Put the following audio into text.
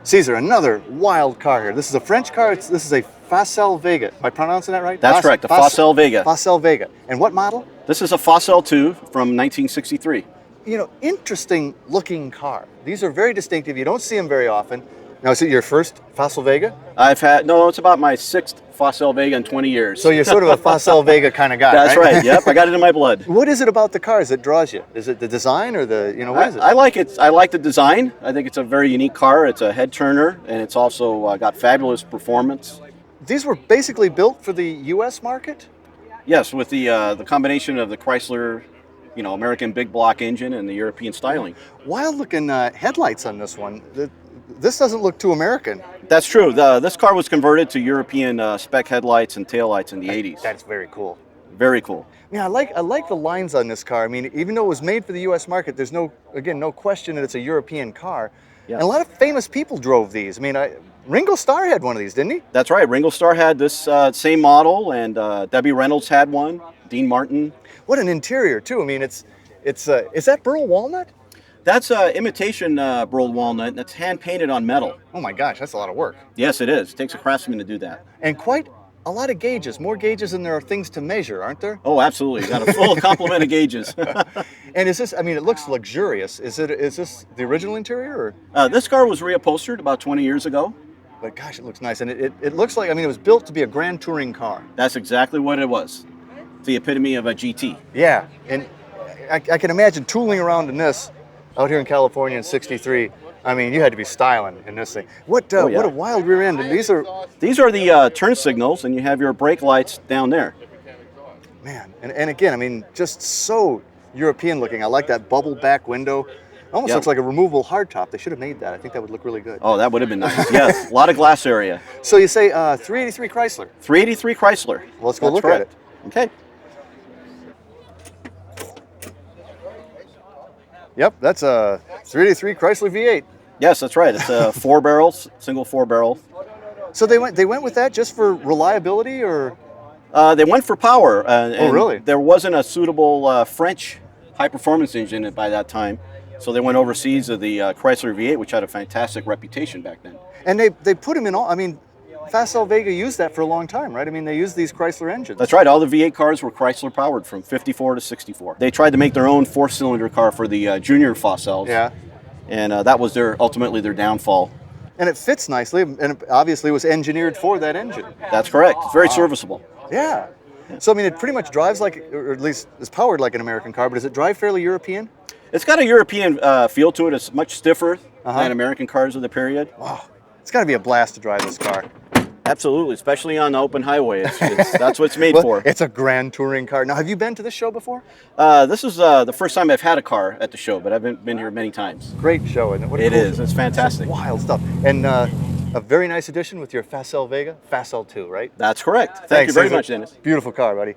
Caesar, another wild car here. This is a French car. This is a Facel Vega. Am I pronouncing that right? That's correct, the Facel Vega. Facel Vega. And what model? This is a Facel II from 1963. You know, interesting looking car. These are very distinctive. You don't see them very often. Now, is it your first Facel Vega? No, it's about my 6th Facel Vega in 20 years. So you're sort of a Facel Vega kind of guy, That's right. Yep, I got it in my blood. What is it about the cars that draws you? Is it the design or the, what is it? I like it. I like the design. I think it's a very unique car. It's a head turner, and it's also got fabulous performance. These were basically built for the U.S. market? Yes, with the combination of the Chrysler, American big block engine and the European styling. Wild looking headlights on this one. This doesn't look too American. That's true. This car was converted to European spec headlights and taillights in the 80s. That's very cool. Very cool. Yeah, I like the lines on this car. I mean, even though it was made for the U.S. market, there's no question that it's a European car. Yes. And a lot of famous people drove these. I mean, Ringo Starr had one of these, didn't he? That's right. Ringo Starr had this same model, and Debbie Reynolds had one. Dean Martin. What an interior, too. I mean, is that burl walnut? That's imitation burl walnut, and it's hand-painted on metal. Oh my gosh, that's a lot of work. Yes, it is. It takes a craftsman to do that. And quite a lot of gauges, more gauges than there are things to measure, aren't there? Oh, absolutely. You got a full complement of gauges. And is this, I mean, it looks luxurious. Is this the original interior? Or? This car was reupholstered about 20 years ago. But gosh, it looks nice. And it looks like, I mean, it was built to be a grand touring car. That's exactly what it was. The epitome of a GT. Yeah, and I can imagine tooling around in this out here in California in '63. I mean, you had to be styling in this thing. What a wild rear end! And these are the turn signals, and you have your brake lights down there. Man, and again, I mean, just so European looking. I like that bubble back window. Almost looks like a removable hardtop. They should have made that. I think that would look really good. Oh, that would have been nice. Yes, a lot of glass area. So you say 383 Chrysler? 383 Chrysler. Well, let's go look at it. Okay. Yep, that's a 383 Chrysler V8. Yes, that's right. It's a single four barrel. So they went with that just for reliability, or? They went for power. Oh, really? There wasn't a suitable French high-performance engine by that time, so they went overseas to the Chrysler V8, which had a fantastic reputation back then. And they put them in all. I mean, Facel Vega used that for a long time, right? I mean, they used these Chrysler engines. That's right. All the V8 cars were Chrysler powered from 54 to 64. They tried to make their own four-cylinder car for the junior Facels. Yeah. And that was ultimately their downfall. And it fits nicely, and it obviously was engineered for that engine. That's correct. It's very serviceable. Yeah. So, I mean, it pretty much drives like, or at least is powered like an American car, but does it drive fairly European? It's got a European feel to it. It's much stiffer than American cars of the period. Wow. It's got to be a blast to drive this car. Absolutely, especially on the open highway. That's what it's made for. It's a grand touring car. Now, have you been to this show before? This is the first time I've had a car at the show, but I've been here many times. Great show, isn't it? It is. It's fantastic. Wild stuff. And a very nice addition with your Facel Vega, Facel II, right? That's correct. Thank you very much, Dennis. Beautiful car, buddy.